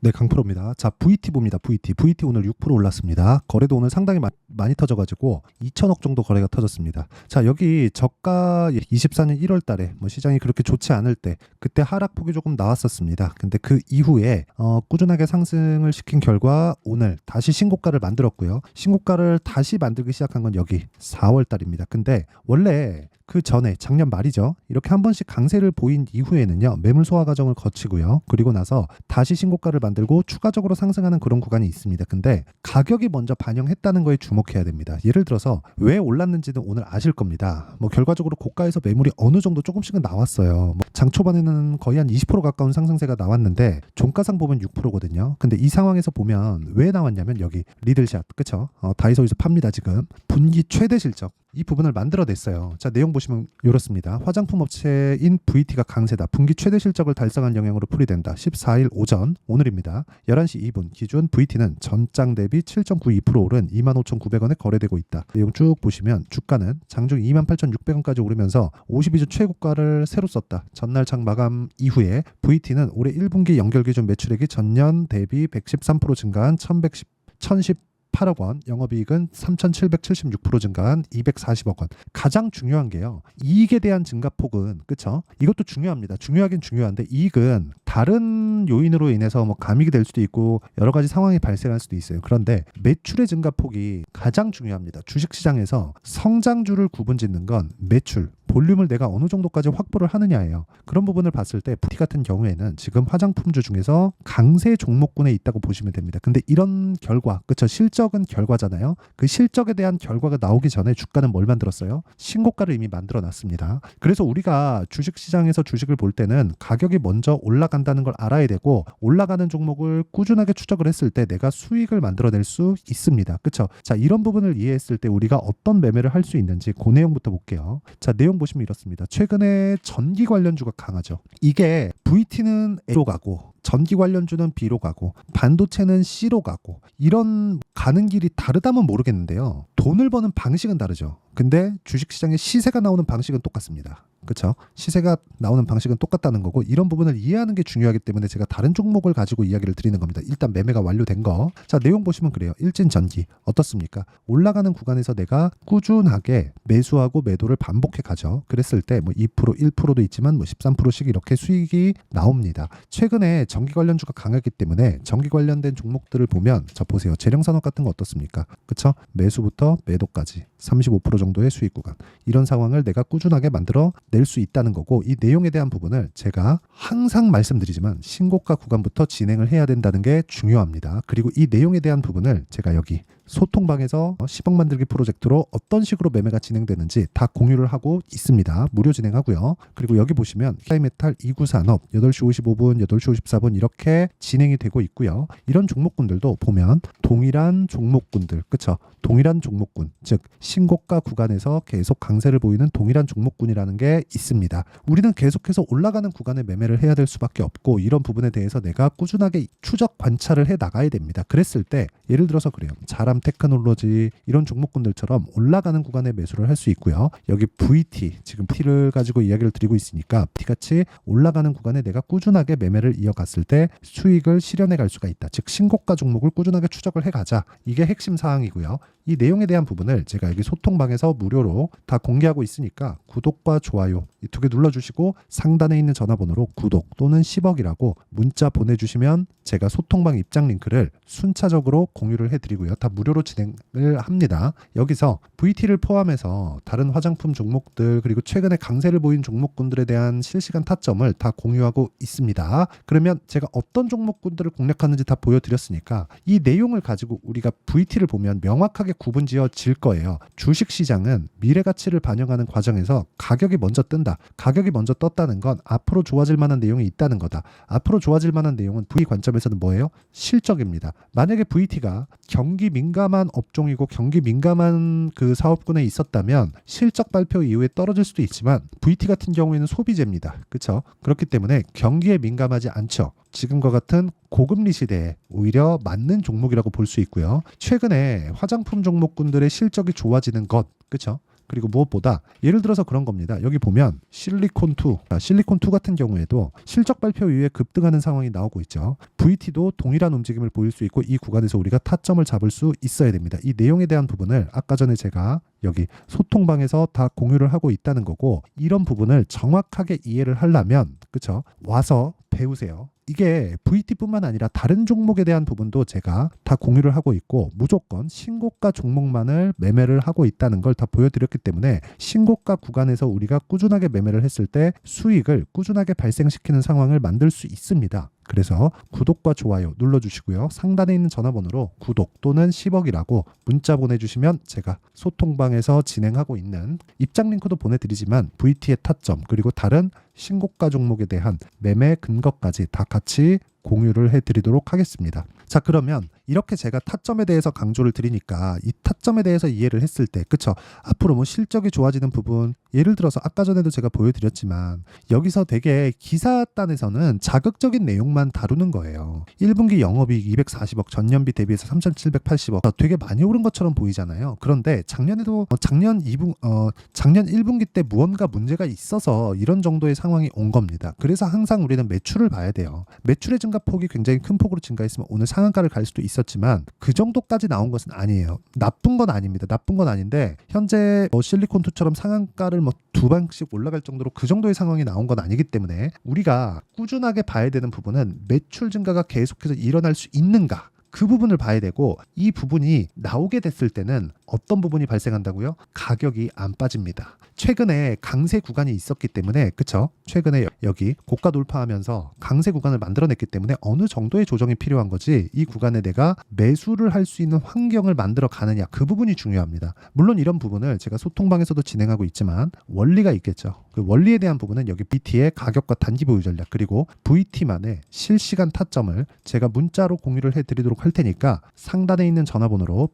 네, 강프로입니다. 자, VT 봅니다. VT 오늘 6% 올랐습니다. 거래도 오늘 상당히 많이 터져가지고 2천억 정도 거래가 터졌습니다. 자, 여기 저가 24년 1월 달에 뭐 시장이 그렇게 좋지 않을 때 그때 하락폭이 조금 나왔었습니다. 근데 그 이후에 꾸준하게 상승을 시킨 결과 오늘 다시 신고가를 만들었고요. 신고가를 다시 만들기 시작한 건 여기 4월 달입니다. 근데 원래 그 전에 작년 말이죠. 이렇게 한 번씩 강세를 보인 이후에는요. 매물 소화 과정을 거치고요. 그리고 나서 다시 신고가를 만들고 추가적으로 상승하는 그런 구간이 있습니다. 근데 가격이 먼저 반영했다는 거에 주목해야 됩니다. 예를 들어서 왜 올랐는지는 오늘 아실 겁니다. 뭐 결과적으로 고가에서 매물이 어느 정도 조금씩은 나왔어요. 뭐 장 초반에는 거의 한 20% 가까운 상승세가 나왔는데 종가상 보면 6%거든요. 근데 이 상황에서 보면 왜 나왔냐면 여기 리들샷, 그쵸? 다이소에서 팝니다 지금. 분기 최대 실적. 이 부분을 만들어냈어요. 자, 내용 보시면 이렇습니다. 화장품 업체인 VT가 강세다. 분기 최대 실적을 달성한 영향으로 풀이된다. 14일 오전 오늘입니다. 11시 2분 기준 VT는 전장 대비 7.92% 오른 25,900원에 거래되고 있다. 내용 쭉 보시면 주가는 장중 28,600원까지 오르면서 52주 최고가를 새로 썼다. 전날 장 마감 이후에 VT는 올해 1분기 연결 기준 매출액이 전년 대비 113% 증가한 1,010 8억 원, 영업이익은 3,776% 증가한 240억 원. 가장 중요한 게요. 이익에 대한 증가폭은, 그쵸? 이것도 중요합니다. 중요하긴 중요한데 이익은 다른 요인으로 인해서 뭐 감익이 될 수도 있고 여러 가지 상황이 발생할 수도 있어요. 그런데 매출의 증가폭이 가장 중요합니다. 주식시장에서 성장주를 구분짓는 건 매출, 볼륨을 내가 어느 정도까지 확보를 하느냐예요. 그런 부분을 봤을 때 VT 같은 경우에는 지금 화장품주 중에서 강세 종목군에 있다고 보시면 됩니다. 근데 이런 결과, 그쵸? 실적은 결과잖아요. 그 실적에 대한 결과가 나오기 전에 주가는 뭘 만들었어요? 신고가를 이미 만들어 놨습니다. 그래서 우리가 주식시장에서 주식을 볼 때는 가격이 먼저 올라간다는 걸 알아야 되고 올라가는 종목을 꾸준하게 추적을 했을 때 내가 수익을 만들어낼 수 있습니다. 그쵸? 자, 이런 부분을 이해했을 때 우리가 어떤 매매를 할 수 있는지 그 내용부터 볼게요. 자, 내용 보시면 이렇습니다. 최근에 전기 관련주가 강하죠. 이게 VT는 A로 가고 전기 관련주는 B로 가고 반도체는 C로 가고 이런 가는 길이 다르다면 모르겠는데요. 돈을 버는 방식은 다르죠. 근데 주식시장에 시세가 나오는 방식은 똑같습니다. 그렇죠? 시세가 나오는 방식은 똑같다는 거고 이런 부분을 이해하는 게 중요하기 때문에 제가 다른 종목을 가지고 이야기를 드리는 겁니다. 일단 매매가 완료된 거. 자, 내용 보시면 그래요. 일진전기 어떻습니까? 올라가는 구간에서 내가 꾸준하게 매수하고 매도를 반복해 가죠. 그랬을 때 뭐 2%, 1%도 있지만 뭐 13%씩 이렇게 수익이 나옵니다. 최근에 전기 관련주가 강하기 때문에 전기 관련된 종목들을 보면 자 보세요. 재령산업 같은 거 어떻습니까? 그렇죠? 매수부터 매도까지 35% 정도의 수익 구간. 이런 상황을 내가 꾸준하게 만들어 낼 수 있다는 거고 이 내용에 대한 부분을 제가 항상 말씀드리지만 신고가 구간부터 진행을 해야 된다는 게 중요합니다. 그리고 이 내용에 대한 부분을 제가 여기 소통방에서 10억 만들기 프로젝트로 어떤 식으로 매매가 진행되는지 다 공유를 하고 있습니다. 무료 진행하고요. 그리고 여기 보시면 하이메탈 2구 산업 8시 55분, 8시 54분 이렇게 진행이 되고 있고요. 이런 종목군들도 보면 동일한 종목군들, 그쵸? 동일한 종목군, 즉 신고가 구간에서 계속 강세를 보이는 동일한 종목군이라는 게 있습니다. 우리는 계속해서 올라가는 구간에 매매를 해야 될 수밖에 없고 이런 부분에 대해서 내가 꾸준하게 추적 관찰을 해 나가야 됩니다. 그랬을 때 예를 들어서 그래요. 자람 테크놀로지 이런 종목군들처럼 올라가는 구간에 매수를 할 수 있고요. 여기 VT 지금 T를 가지고 이야기를 드리고 있으니까 T같이 올라가는 구간에 내가 꾸준하게 매매를 이어갔을 때 수익을 실현해 갈 수가 있다. 즉 신고가 종목을 꾸준하게 추적을 해가자. 이게 핵심 사항이고요. 이 내용에 대한 부분을 제가 여기 소통방에서 무료로 다 공개하고 있으니까 구독과 좋아요 이 두 개 눌러주시고 상단에 있는 전화번호로 구독 또는 10억이라고 문자 보내주시면 제가 소통방 입장 링크를 순차적으로 공유를 해드리고요. 다 무료로 진행을 합니다. 여기서 VT를 포함해서 다른 화장품 종목들 그리고 최근에 강세를 보인 종목군들에 대한 실시간 타점을 다 공유하고 있습니다. 그러면 제가 어떤 종목군들을 공략하는지 다 보여드렸으니까 이 내용을 가지고 우리가 VT를 보면 명확하게 구분지어질 거예요. 주식시장은 미래가치를 반영하는 과정에서 가격이 먼저 뜬다. 가격이 먼저 떴다는 건 앞으로 좋아질 만한 내용이 있다는 거다. 앞으로 좋아질 만한 내용은 V 관점에서는 뭐예요? 실적입니다. 만약에 VT가 경기 민감한 업종이고 경기 민감한 그 사업군에 있었다면 실적 발표 이후에 떨어질 수도 있지만 VT 같은 경우에는 소비재입니다. 그렇죠? 그렇기 때문에 경기에 민감하지 않죠. 지금과 같은 고금리 시대에 오히려 맞는 종목이라고 볼 수 있고요. 최근에 화장품 종목군들의 실적이 좋아지는 것, 그렇죠? 그리고 무엇보다 예를 들어서 그런 겁니다. 여기 보면 실리콘2 같은 경우에도 실적 발표 이후에 급등하는 상황이 나오고 있죠. VT도 동일한 움직임을 보일 수 있고 이 구간에서 우리가 타점을 잡을 수 있어야 됩니다. 이 내용에 대한 부분을 아까 전에 제가 여기 소통방에서 다 공유를 하고 있다는 거고, 이런 부분을 정확하게 이해를 하려면 그쵸? 와서 배우세요. 이게 VT뿐만 아니라 다른 종목에 대한 부분도 제가 다 공유를 하고 있고, 무조건 신고가 종목만을 매매를 하고 있다는 걸 다 보여드렸기 때문에 신고가 구간에서 우리가 꾸준하게 매매를 했을 때 수익을 꾸준하게 발생시키는 상황을 만들 수 있습니다. 그래서 구독과 좋아요 눌러주시고요. 상단에 있는 전화번호로 구독 또는 10억이라고 문자 보내주시면 제가 소통방에서 진행하고 있는 입장 링크도 보내드리지만 VT의 타점 그리고 다른 신고가 종목에 대한 매매 근거까지 다 같이 공유를 해드리도록 하겠습니다. 자, 그러면 이렇게 제가 타점에 대해서 강조를 드리니까 이 타점에 대해서 이해를 했을 때 그쵸? 앞으로 뭐 실적이 좋아지는 부분, 예를 들어서 아까 전에도 제가 보여드렸지만 여기서 되게 기사단에서는 자극적인 내용만 다루는 거예요. 1분기 영업이익 240억, 전년비 대비해서 3,780억, 되게 많이 오른 것처럼 보이잖아요. 그런데 작년 1분기 때 무언가 문제가 있어서 이런 정도의 상황이 온 겁니다. 그래서 항상 우리는 매출을 봐야 돼요. 매출의 증가폭이 굉장히 큰 폭으로 증가했으면 오늘 상한가를 갈 수도 있었지만 그 정도까지 나온 것은 아니에요. 나쁜 건 아닙니다. 나쁜 건 아닌데 현재 실리콘2처럼 상한가를 두 방씩 올라갈 정도로 그 정도의 상황이 나온 건 아니기 때문에 우리가 꾸준하게 봐야 되는 부분은 매출 증가가 계속해서 일어날 수 있는가, 그 부분을 봐야 되고, 이 부분이 나오게 됐을 때는 어떤 부분이 발생한다고요? 가격이 안 빠집니다. 최근에 강세 구간이 있었기 때문에 그쵸? 최근에 여기 고가 돌파하면서 강세 구간을 만들어냈기 때문에 어느 정도의 조정이 필요한 거지, 이 구간에 내가 매수를 할 수 있는 환경을 만들어 가느냐, 그 부분이 중요합니다. 물론 이런 부분을 제가 소통방에서도 진행하고 있지만 원리가 있겠죠. 그 원리에 대한 부분은 여기 BT의 가격과 단기 보유 전략 그리고 VT만의 실시간 타점을 제가 문자로 공유를 해드리도록 할 테니까 상단에 있는 전화번호로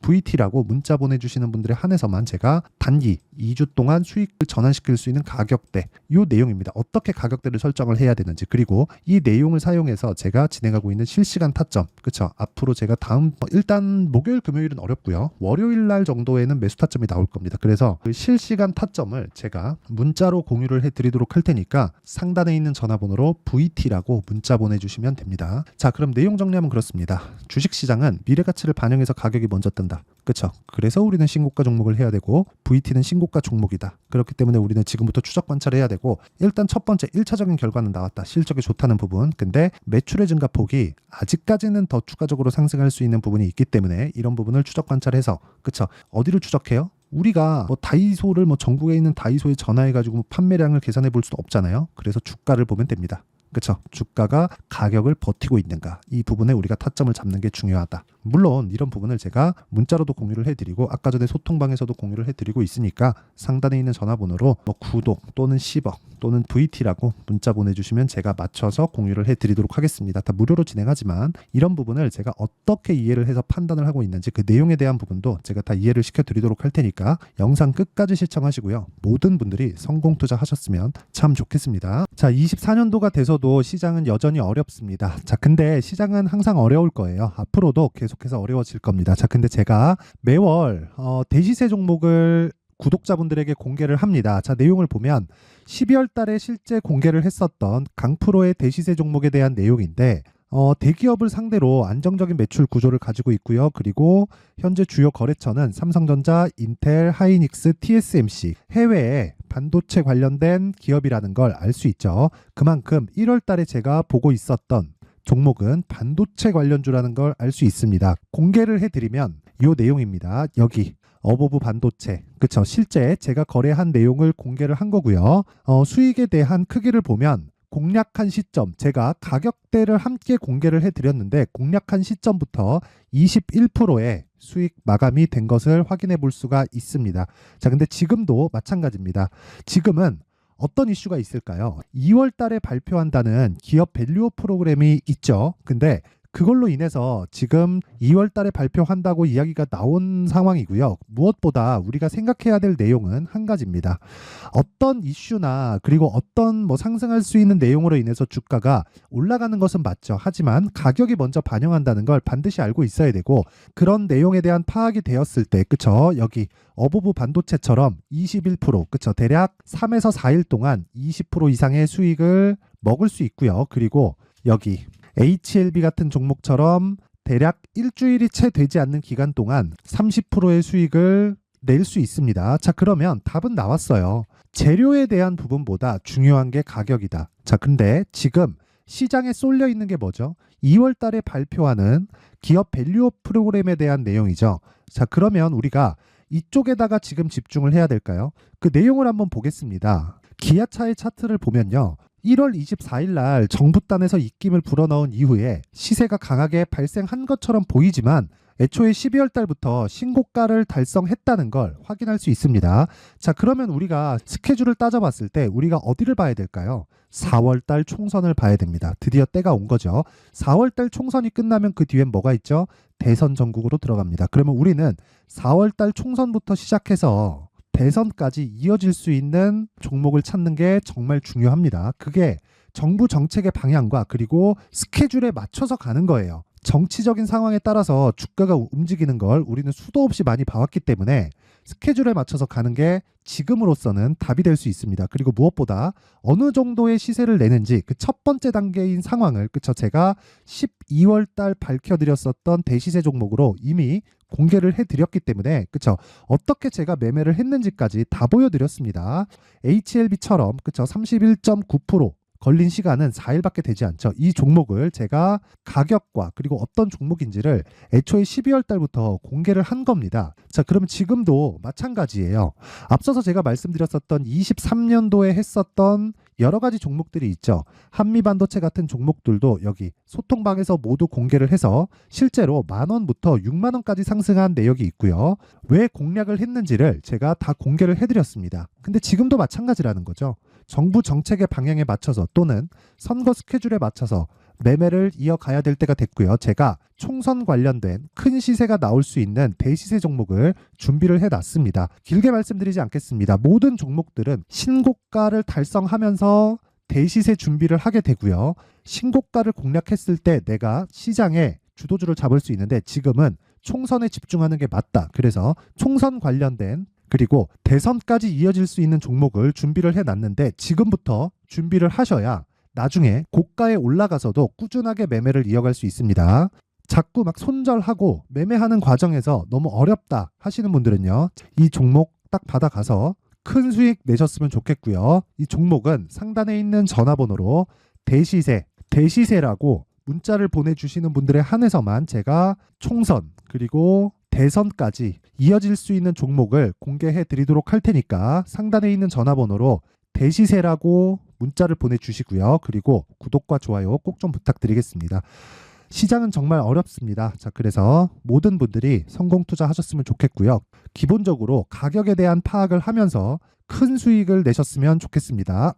VT라고 문자 보내주시는 분들에 한해서만 제가 단기 2주 동안 수익을 전환시킬 수 있는 가격대, 이 내용입니다. 어떻게 가격대를 설정을 해야 되는지, 그리고 이 내용을 사용해서 제가 진행하고 있는 실시간 타점, 그쵸? 앞으로 제가 일단 목요일 금요일은 어렵고요. 월요일 날 정도에는 매수 타점이 나올 겁니다. 그래서 그 실시간 타점을 제가 문자로 공유를 해드리도록 할 테니까 상단에 있는 전화번호로 VT라고 문자 보내주시면 됩니다. 자, 그럼 내용 정리하면 그렇습니다. 주식시장은 미래가치를 반영해서 가격이 먼저 뜬다. 그렇죠? 그래서 우리는 신고가 종목을 해야 되고 VT는 신고가 종목이다. 그렇기 때문에 우리는 지금부터 추적 관찰을 해야 되고, 일단 첫 번째 1차적인 결과는 나왔다. 실적이 좋다는 부분. 근데 매출의 증가폭이 아직까지는 더 추가적으로 상승할 수 있는 부분이 있기 때문에 이런 부분을 추적 관찰해서, 그렇죠? 어디로 추적해요? 우리가 다이소를 전국에 있는 다이소에 전화해가지고 판매량을 계산해 볼 수도 없잖아요. 그래서 주가를 보면 됩니다. 그렇죠? 주가가 가격을 버티고 있는가, 이 부분에 우리가 타점을 잡는 게 중요하다. 물론 이런 부분을 제가 문자로도 공유를 해드리고 아까 전에 소통방에서도 공유를 해드리고 있으니까 상단에 있는 전화번호로 구독 또는 10억 또는 VT라고 문자 보내주시면 제가 맞춰서 공유를 해드리도록 하겠습니다. 다 무료로 진행하지만 이런 부분을 제가 어떻게 이해를 해서 판단을 하고 있는지 그 내용에 대한 부분도 제가 다 이해를 시켜드리도록 할 테니까 영상 끝까지 시청하시고요. 모든 분들이 성공 투자하셨으면 참 좋겠습니다. 자, 24년도가 돼서도 시장은 여전히 어렵습니다. 자, 근데 시장은 항상 어려울 거예요. 앞으로도 계속해서 어려워질 겁니다. 자, 근데 제가 매월 대시세 종목을 구독자분들에게 공개를 합니다. 자, 내용을 보면 12월 달에 실제 공개를 했었던 강프로의 대시세 종목에 대한 내용인데, 대기업을 상대로 안정적인 매출 구조를 가지고 있고요. 그리고 현재 주요 거래처는 삼성전자, 인텔, 하이닉스, TSMC, 해외에 반도체 관련된 기업이라는 걸 알 수 있죠. 그만큼 1월 달에 제가 보고 있었던 종목은 반도체 관련주라는 걸 알 수 있습니다. 공개를 해드리면 이 내용입니다. 여기 어보브 반도체, 그쵸? 실제 제가 거래한 내용을 공개를 한 거고요. 수익에 대한 크기를 보면 공략한 시점, 제가 가격대를 함께 공개를 해드렸는데 공략한 시점부터 21%의 수익 마감이 된 것을 확인해 볼 수가 있습니다. 자, 근데 지금도 마찬가지입니다. 지금은 어떤 이슈가 있을까요? 2월 달에 발표한다는 기업 밸류업 프로그램이 있죠. 근데 그걸로 인해서 지금 2월 달에 발표한다고 이야기가 나온 상황이고요. 무엇보다 우리가 생각해야 될 내용은 한 가지입니다. 어떤 이슈나 그리고 어떤 뭐 상승할 수 있는 내용으로 인해서 주가가 올라가는 것은 맞죠. 하지만 가격이 먼저 반영한다는 걸 반드시 알고 있어야 되고, 그런 내용에 대한 파악이 되었을 때, 그쵸? 여기 어부부 반도체처럼 21%, 그쵸? 대략 3에서 4일 동안 20% 이상의 수익을 먹을 수 있고요. 그리고 여기 HLB 같은 종목처럼 대략 일주일이 채 되지 않는 기간 동안 30%의 수익을 낼 수 있습니다. 자, 그러면 답은 나왔어요. 재료에 대한 부분보다 중요한 게 가격이다. 자, 근데 지금 시장에 쏠려 있는 게 뭐죠? 2월 달에 발표하는 기업 밸류업 프로그램에 대한 내용이죠. 자, 그러면 우리가 이쪽에다가 지금 집중을 해야 될까요? 그 내용을 한번 보겠습니다. 기아차의 차트를 보면요. 1월 24일 날 정부단에서 입김을 불어넣은 이후에 시세가 강하게 발생한 것처럼 보이지만 애초에 12월 달부터 신고가를 달성했다는 걸 확인할 수 있습니다. 자, 그러면 우리가 스케줄을 따져봤을 때 우리가 어디를 봐야 될까요? 4월 달 총선을 봐야 됩니다. 드디어 때가 온 거죠. 4월 달 총선이 끝나면 그 뒤엔 뭐가 있죠? 대선 전국으로 들어갑니다. 그러면 우리는 4월 달 총선부터 시작해서 대선까지 이어질 수 있는 종목을 찾는 게 정말 중요합니다. 그게 정부 정책의 방향과 그리고 스케줄에 맞춰서 가는 거예요. 정치적인 상황에 따라서 주가가 움직이는 걸 우리는 수도 없이 많이 봐왔기 때문에 스케줄에 맞춰서 가는 게 지금으로서는 답이 될 수 있습니다. 그리고 무엇보다 어느 정도의 시세를 내는지 그 첫 번째 단계인 상황을, 그쵸, 제가 12월 달 밝혀드렸었던 대시세 종목으로 이미 공개를 해드렸기 때문에, 그쵸, 어떻게 제가 매매를 했는지까지 다 보여드렸습니다. HLB처럼, 그쵸, 31.9% 걸린 시간은 4일밖에 되지 않죠. 이 종목을 제가 가격과 그리고 어떤 종목인지를 애초에 12월 달부터 공개를 한 겁니다. 자, 그럼 지금도 마찬가지예요. 앞서서 제가 말씀드렸었던 23년도에 했었던 여러 가지 종목들이 있죠. 한미반도체 같은 종목들도 여기 소통방에서 모두 공개를 해서 실제로 10,000원부터 60,000원까지 상승한 내역이 있고요. 왜 공략을 했는지를 제가 다 공개를 해드렸습니다. 근데 지금도 마찬가지라는 거죠. 정부 정책의 방향에 맞춰서 또는 선거 스케줄에 맞춰서 매매를 이어가야 될 때가 됐고요. 제가 총선 관련된 큰 시세가 나올 수 있는 대시세 종목을 준비를 해놨습니다. 길게 말씀드리지 않겠습니다. 모든 종목들은 신고가를 달성하면서 대시세 준비를 하게 되고요. 신고가를 공략했을 때 내가 시장에 주도주를 잡을 수 있는데 지금은 총선에 집중하는 게 맞다. 그래서 총선 관련된 그리고 대선까지 이어질 수 있는 종목을 준비를 해놨는데 지금부터 준비를 하셔야 나중에 고가에 올라가서도 꾸준하게 매매를 이어갈 수 있습니다. 자꾸 막 손절하고 매매하는 과정에서 너무 어렵다 하시는 분들은요. 이 종목 딱 받아가서 큰 수익 내셨으면 좋겠고요. 이 종목은 상단에 있는 전화번호로 대시세라고 문자를 보내주시는 분들에 한해서만 제가 총선 그리고 대선까지 이어질 수 있는 종목을 공개해 드리도록 할 테니까 상단에 있는 전화번호로 대시세라고 문자를 보내주시고요. 그리고 구독과 좋아요 꼭 좀 부탁드리겠습니다. 시장은 정말 어렵습니다. 자, 그래서 모든 분들이 성공 투자하셨으면 좋겠고요. 기본적으로 가격에 대한 파악을 하면서 큰 수익을 내셨으면 좋겠습니다.